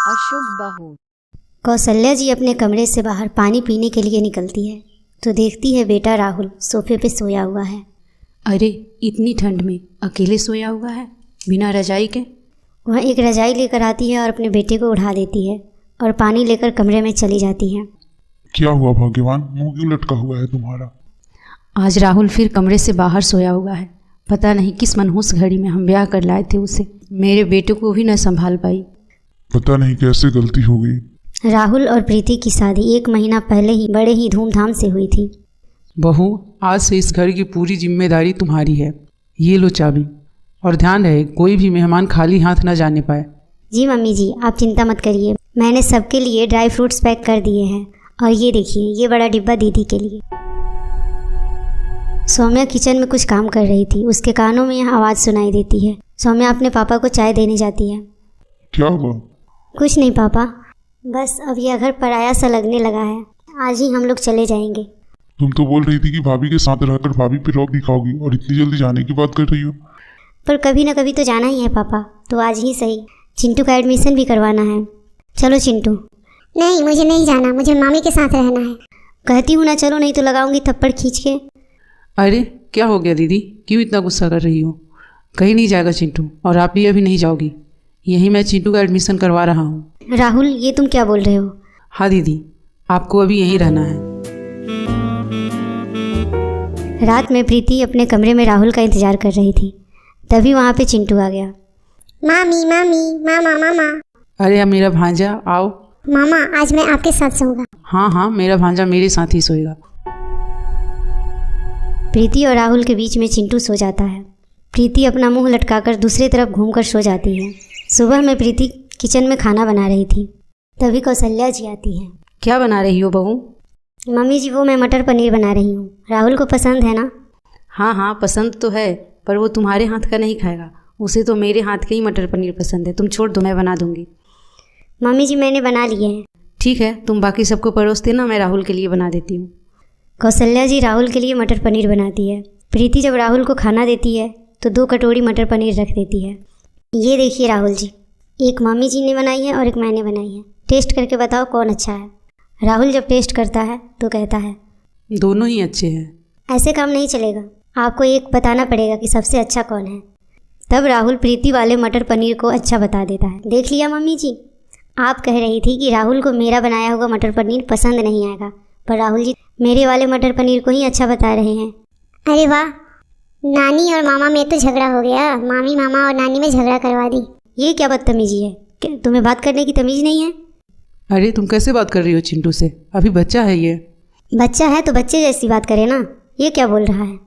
अशुभ बहू। कौशल्या जी अपने कमरे से बाहर पानी पीने के लिए निकलती है तो देखती है बेटा राहुल सोफे पे सोया हुआ है। अरे इतनी ठंड में अकेले सोया हुआ है बिना रजाई के। वह एक रजाई लेकर आती है और अपने बेटे को उठा देती है और पानी लेकर कमरे में चली जाती है। क्या हुआ भाग्यवान, मुंह क्यों लटका हुआ है तुम्हारा? आज राहुल फिर कमरे से बाहर सोया हुआ है। पता नहीं किस मनहूस घड़ी में हम ब्याह कर लाए थे उसे। मेरे बेटे को भी न संभाल पाई। पता नहीं कैसे गलती हो गई। राहुल और प्रीति की शादी 1 महीना पहले ही बड़े ही धूमधाम से हुई थी। बहू, आज से इस घर की पूरी जिम्मेदारी तुम्हारी है। ये लो चाबी, और ध्यान रहे कोई भी मेहमान खाली हाथ न जाने पाए। जी मम्मी जी, आप चिंता मत करिए, मैंने सबके लिए ड्राई फ्रूट्स पैक कर दिए हैं। और ये देखिए, ये बड़ा डिब्बा दीदी के लिए। सौम्या किचन में कुछ काम कर रही थी। उसके कानों में यह आवाज़ सुनाई देती है। सौम्या अपने पापा को चाय देने जाती है। क्या हुआ? कुछ नहीं पापा, बस अब यह घर पराया सा लगने लगा है। आज ही हम लोग चले जाएंगे। तुम तो बोल रही थी कि भाभी के साथ रहकर भाभी पे रौब दिखाओगी, और इतनी जल्दी जाने की बात कर रही हो। पर कभी ना कभी तो जाना ही है पापा, तो आज ही सही। चिंटू का एडमिशन भी करवाना है। चलो चिंटू। नहीं, मुझे नहीं जाना, मुझे मामी के साथ रहना है। कहती हूँ ना चलो, नहीं तो लगाऊंगी थप्पड़ खींच के। अरे क्या हो गया दीदी, क्यों इतना गुस्सा कर रही हो? कहीं नहीं जाएगा चिंटू, और आप भी अभी नहीं जाओगी। यहीं मैं चिंटू का एडमिशन करवा रहा हूँ। राहुल, ये तुम क्या बोल रहे हो? हाँ दीदी, आपको अभी यहीं रहना है। रात में प्रीति अपने कमरे में राहुल का इंतजार कर रही थी। तभी वहाँ पे चिंटू आ गया। मामी मामी, मामा मामा। अरे अब मेरा भांजा आओ। मामा, आज मैं आपके साथ सोऊंगा। हाँ हाँ, मेरा भांजा मेरे साथ ही सोएगा। प्रीति और राहुल के बीच में चिंटू सो जाता है। प्रीति अपना मुंह लटकाकर दूसरी तरफ घूमकर सो जाती है। सुबह में प्रीति किचन में खाना बना रही थी। तभी कौशल्या जी आती हैं। क्या बना रही हो बहू? मम्मी जी, वो मैं मटर पनीर बना रही हूँ। राहुल को पसंद है ना? हाँ हाँ, पसंद तो है, पर वो तुम्हारे हाथ का नहीं खाएगा। उसे तो मेरे हाथ का ही मटर पनीर पसंद है। तुम छोड़ दो, मैं बना दूँगी। मम्मी जी, मैंने बना लिए हैं। ठीक है, तुम बाकी सबको परोस देना, मैं राहुल के लिए बना देती हूँ। कौशल्या जी राहुल के लिए मटर पनीर बनाती है। प्रीति जब राहुल को खाना देती है तो 2 कटोरी मटर पनीर रख देती है। ये देखिए राहुल जी, एक मम्मी जी ने बनाई है और एक मैंने बनाई है। टेस्ट करके बताओ कौन अच्छा है। राहुल जब टेस्ट करता है तो कहता है दोनों ही अच्छे हैं। ऐसे काम नहीं चलेगा, आपको एक बताना पड़ेगा कि सबसे अच्छा कौन है। तब राहुल प्रीति वाले मटर पनीर को अच्छा बता देता है। देख लिया मम्मी जी, आप कह रही थी कि राहुल को मेरा बनाया हुआ मटर पनीर पसंद नहीं आएगा, पर राहुल जी मेरे वाले मटर पनीर को ही अच्छा बता रहे हैं। अरे वाह, नानी और मामा में तो झगड़ा हो गया। मामी मामा और नानी में झगड़ा करवा दी। ये क्या बदतमीजी है? तुम्हें बात करने की तमीज़ नहीं है? अरे तुम कैसे बात कर रही हो चिंटू से? अभी बच्चा है ये। बच्चा है तो बच्चे जैसी बात करे ना। ये क्या बोल रहा है?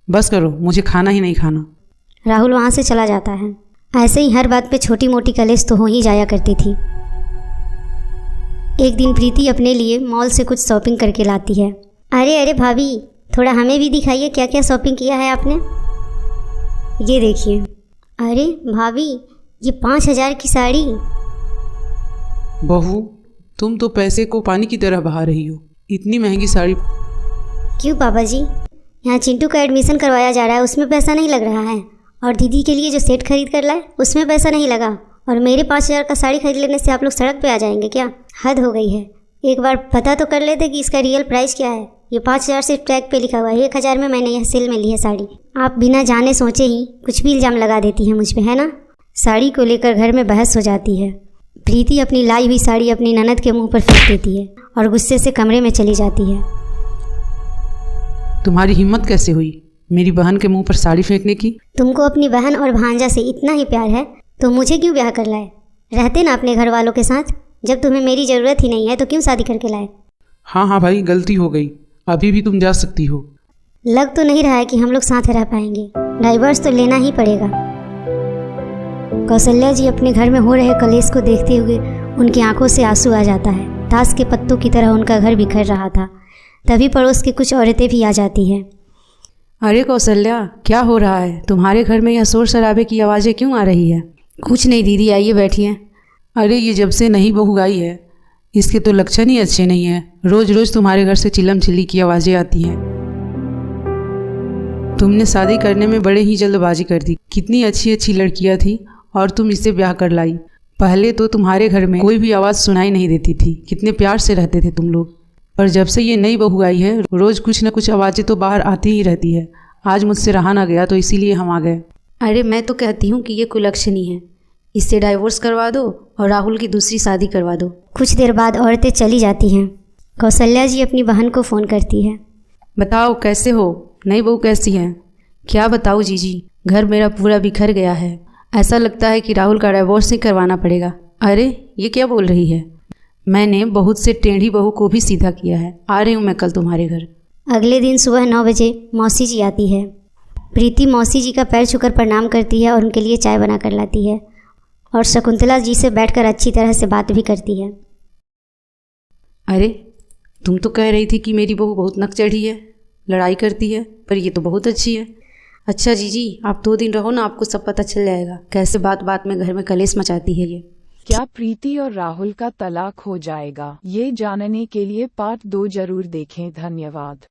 बस करो, मुझे खाना ही नहीं खाना। राहुल वहाँ से चला जाता है। ऐसे ही हर बात पे छोटी मोटी कलेश तो हो ही जाया करती थी। एक दिन प्रीति अपने लिए मॉल से कुछ शॉपिंग करके लाती है। अरे अरे भाभी, थोड़ा हमें भी दिखाइए क्या क्या शॉपिंग किया है आपने। ये देखिए। अरे भाभी, ये 5,000 की साड़ी। बहू, तुम तो पैसे को पानी की तरह बहा रही हो। इतनी महंगी साड़ी। क्यों पापा जी, यहाँ चिंटू का एडमिशन करवाया जा रहा है, उसमें पैसा नहीं लग रहा है। और दीदी के लिए जो सेट खरीद कर लाए उसमें पैसा नहीं लगा। और मेरे 5,000 का साड़ी खरीद लेने से आप लोग सड़क पे आ जाएंगे क्या? हद हो गई है। एक बार पता तो कर लेते कि इसका रियल प्राइस क्या है। ये 5,000 से टैग पे लिखा हुआ है। 1,000 में मैंने यह सेल में ली है साड़ी। आप बिना जाने सोचे ही कुछ भी इल्ज़ाम लगा देती हैं मुझ पे, है ना? साड़ी को लेकर घर में बहस हो जाती है। प्रीति अपनी लाई हुई साड़ी अपनी ननद के मुंह पर फेंक देती है और गुस्से से कमरे में चली जाती है। तुम्हारी हिम्मत कैसे हुई मेरी बहन के मुंह पर साड़ी फेंकने की? तुमको अपनी बहन और भांजा से इतना ही प्यार है तो मुझे क्यों ब्याह कर लाए? रहते ना अपने घर वालों के साथ। जब तुम्हें मेरी ज़रूरत ही नहीं है तो क्यों शादी करके लाए? हाँ हाँ भाई, गलती हो गई। अभी भी तुम जा सकती हो। लग तो नहीं रहा है कि हम लोग साथ रह पाएंगे। डाइवर्स तो लेना ही पड़ेगा। कौशल्या जी अपने घर में हो रहे कलेश को देखते हुए उनकी आंखों से आंसू आ जाता है। ताश के पत्तों की तरह उनका घर बिखर रहा था। तभी पड़ोस की कुछ औरतें भी आ जाती हैं। अरे कौशल्या, क्या हो रहा है? तुम्हारे घर में यह शोर शराबे की आवाज़ें क्यों आ रही है? कुछ नहीं दीदी, आइए बैठिए। अरे ये जब से नई बहू आई है, इसके तो लक्षण ही अच्छे नहीं है। रोज रोज तुम्हारे घर से चिल्लम चिल्ली की आवाज़ें आती हैं। तुमने शादी करने में बड़े ही जल्दबाजी कर दी। कितनी अच्छी अच्छी लड़कियां थी और तुम इससे ब्याह कर लाई। पहले तो तुम्हारे घर में कोई भी आवाज़ सुनाई नहीं देती थी, कितने प्यार से रहते थे तुम लोग। पर जब से ये नई बहू आई है, रोज़ कुछ न कुछ आवाज़ें तो बाहर आती ही रहती है। आज मुझसे रहा ना गया तो इसीलिए हम आ गए। अरे मैं तो कहती हूँ कि ये कुलक्षणी है, इससे डाइवोर्स करवा दो और राहुल की दूसरी शादी करवा दो। कुछ देर बाद औरतें चली जाती हैं। कौशल्या जी अपनी बहन को फ़ोन करती है। बताओ कैसे हो, नई बहू कैसी है? क्या बताऊँ जीजी, घर मेरा पूरा बिखर गया है। ऐसा लगता है कि राहुल का डाइवोर्स ही करवाना पड़ेगा। अरे ये क्या बोल रही है? मैंने बहुत से टेढ़ी बहू को भी सीधा किया है। आ रही हूँ मैं कल तुम्हारे घर। अगले दिन सुबह 9 बजे मौसी जी आती है। प्रीति मौसी जी का पैर छूकर प्रणाम करती है और उनके लिए चाय बना कर लाती है और शकुंतला जी से बैठकर अच्छी तरह से बात भी करती है। अरे तुम तो कह रही थी कि मेरी बहू बहुत नक चढ़ी है, लड़ाई करती है, पर ये तो बहुत अच्छी है। अच्छा जीजी, आप 2 दिन रहो ना, आपको सब पता चल जाएगा कैसे बात बात में घर में कलेश मचाती है ये। क्या प्रीति और राहुल का तलाक हो जाएगा? ये जानने के लिए पार्ट 2 जरूर देखें। धन्यवाद।